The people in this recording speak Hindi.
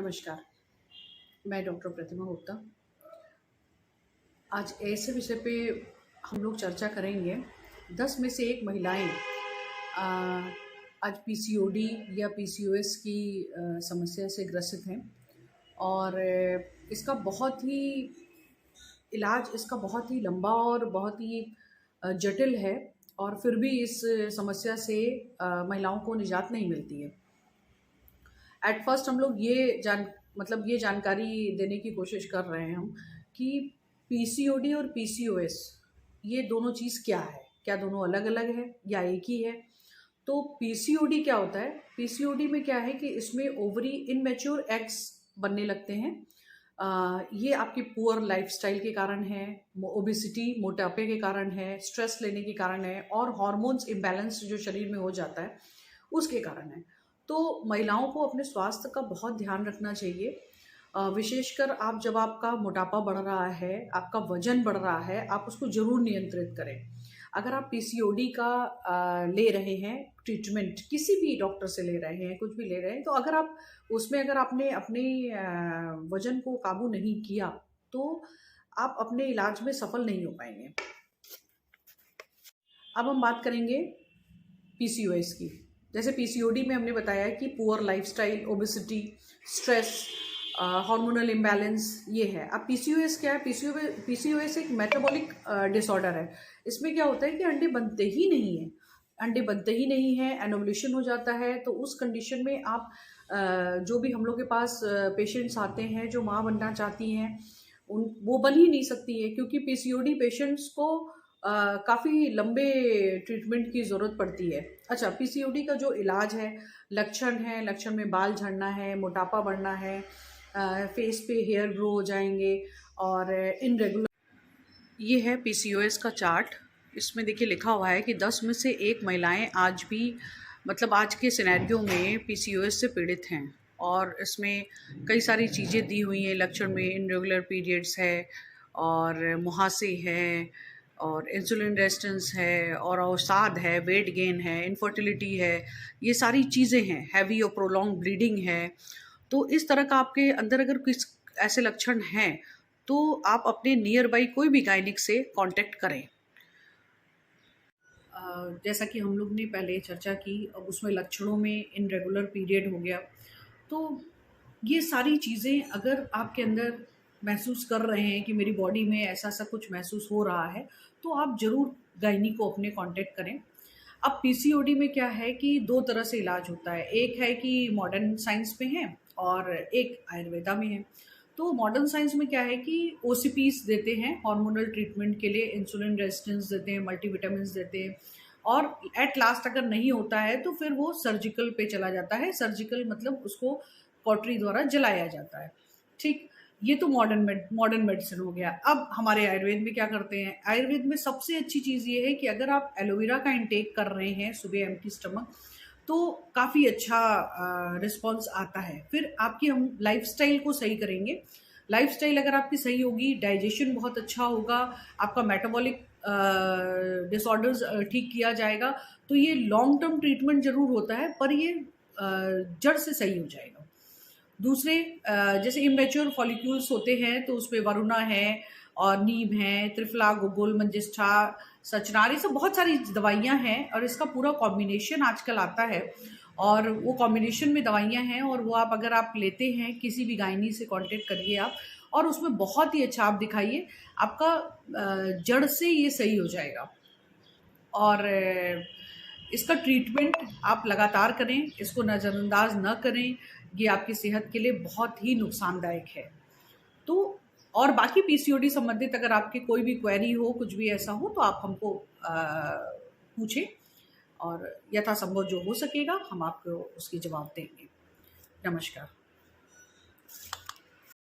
नमस्कार, मैं डॉक्टर प्रतिमा गुप्ता। आज ऐसे विषय पे हम लोग चर्चा करेंगे। 10 में से 1 महिलाएं अ, आज पीसीओडी या पीसीओएस की समस्या से ग्रसित हैं और इसका बहुत ही इसका बहुत ही लंबा और बहुत ही जटिल है और फिर भी इस समस्या से महिलाओं को निजात नहीं मिलती है। एट फर्स्ट हम लोग ये जानकारी देने की कोशिश कर रहे हैं हम कि पीसीओडी और पीसीओएस ये दोनों चीज़ क्या है? क्या दोनों अलग-अलग है या एक ही है? तो पीसीओडी क्या होता है? पीसीओडी में क्या है कि इसमें ओवरी इनमैच्योर एग्स बनने लगते हैं। ये आपकी पुअर लाइफ़स्टाइल के कारण है, ओबेसिटी मोटापे के कारण है, स्ट्रेस लेने के कारण है और हार्मोन्स इम्बैलेंस जो शरीर में हो जाता है, उसके कारण है। तो महिलाओं को अपने स्वास्थ्य का बहुत ध्यान रखना चाहिए। विशेषकर जब आपका मोटापा बढ़ रहा है, आपका वज़न बढ़ रहा है, आप उसको ज़रूर नियंत्रित करें। अगर आप पीसीओडी का ले रहे हैं ट्रीटमेंट, किसी भी डॉक्टर से ले रहे हैं, कुछ भी ले रहे हैं, तो अगर आपने अपने वज़न को काबू नहीं किया, तो आप अपने इलाज में सफल नहीं हो पाएँगे। अब हम बात करेंगे पीसीओएस की। जैसे पीसीओडी में हमने बताया कि poor lifestyle, obesity, stress, hormonal imbalance ये है। अब पीसीओएस क्या है? पीसीओएस एक मेटाबॉलिक डिसऑर्डर है। इसमें क्या होता है कि अंडे बनते ही नहीं हैं। अंडे बनते ही नहीं हैं, एनोवुलेशन हो जाता है, तो उस कंडीशन में जो भी हम लोग के पास पेशेंट्स आते हैं जो माँ बनना चाहती हैं, वो बन ही नहीं सकती है क्योंकि पीसीओडी पेशेंट्स को काफ़ी लंबे ट्रीटमेंट की ज़रूरत पड़ती है। अच्छा, पीसीओडी का जो इलाज है, लक्षण में बाल झड़ना है, मोटापा बढ़ना है, फेस पे हेयर ग्रो हो जाएंगे और इनरेगुलर। ये है पीसीओएस का चार्ट। इसमें देखिए लिखा हुआ है कि 10 में से 1 महिलाएं आज भी आज के सिनेरियो में पीसीओएस से पीड़ित हैं और इसमें कई सारी चीज़ें दी हुई हैं। लक्षण में इनरेगुलर पीरियड्स है और मुहासे है और इंसुलिन रेजिस्टेंस है और अवसाद है, वेट गेन है, इनफर्टिलिटी है, ये सारी चीज़ें हैं। हैवी और प्रोलॉन्ग ब्लीडिंग है। तो इस तरह का आपके अंदर अगर किस ऐसे लक्षण हैं तो आप अपने नियर बाई कोई भी गायनिक से कांटेक्ट करें। जैसा कि हम लोग ने पहले चर्चा की, अब उसमें लक्षणों में इनरेगुलर पीरियड हो गया, तो ये सारी चीज़ें अगर आपके अंदर महसूस कर रहे हैं कि मेरी बॉडी में ऐसा-ऐसा कुछ महसूस हो रहा है, तो आप ज़रूर गायनी को अपने कांटेक्ट करें। अब पीसीओडी में क्या है कि 2 तरह से इलाज होता है। एक है कि मॉडर्न साइंस में है और एक आयुर्वेदा में है। तो मॉडर्न साइंस में क्या है कि ओसीपीज़ देते हैं हार्मोनल ट्रीटमेंट के लिए, इंसुलिन रेजिस्टेंस देते हैं, मल्टीविटामिन्स देते हैं और एट लास्ट अगर नहीं होता है तो फिर वो सर्जिकल पे चला जाता है। सर्जिकल मतलब उसको कॉटरी द्वारा जलाया जाता है। ठीक? ये तो मॉडर्न मेडिसिन हो गया। अब हमारे आयुर्वेद में क्या करते हैं? आयुर्वेद में सबसे अच्छी चीज़ ये है कि अगर आप एलोवेरा का इंटेक कर रहे हैं सुबह एम्प्टी स्टमक, तो काफ़ी अच्छा रिस्पॉन्स आता है। फिर आपकी हम लाइफ़स्टाइल को सही करेंगे। लाइफ़स्टाइल अगर आपकी सही होगी, डाइजेशन बहुत अच्छा होगा, आपका मेटाबॉलिक डिसऑर्डर्स ठीक किया जाएगा, तो ये लॉन्ग टर्म ट्रीटमेंट ज़रूर होता है, पर ये जड़ से सही हो जाएगा। दूसरे जैसे इमेच्योर फॉलिक्यूल्स होते हैं तो उसमें वरुणा है और नीम है, त्रिफला, गुगुल, मंजिष्ठा, सचनार, ये सब बहुत सारी दवाइयाँ हैं और इसका पूरा कॉम्बिनेशन आजकल आता है और वो कॉम्बिनेशन में दवाइयाँ हैं और वो अगर आप लेते हैं, किसी भी गायनी से कांटेक्ट करिए आप और उसमें बहुत ही अच्छा आप दिखाइए, आपका जड़ से ये सही हो जाएगा। और इसका ट्रीटमेंट आप लगातार करें, इसको नज़रअंदाज न करें, ये आपकी सेहत के लिए बहुत ही नुकसानदायक है। तो और बाकी पीसीओडी संबंधित अगर आपकी कोई भी क्वेरी हो, कुछ भी ऐसा हो तो आप हमको पूछें और यथासंभव जो हो सकेगा हम आपको उसकी जवाब देंगे। नमस्कार।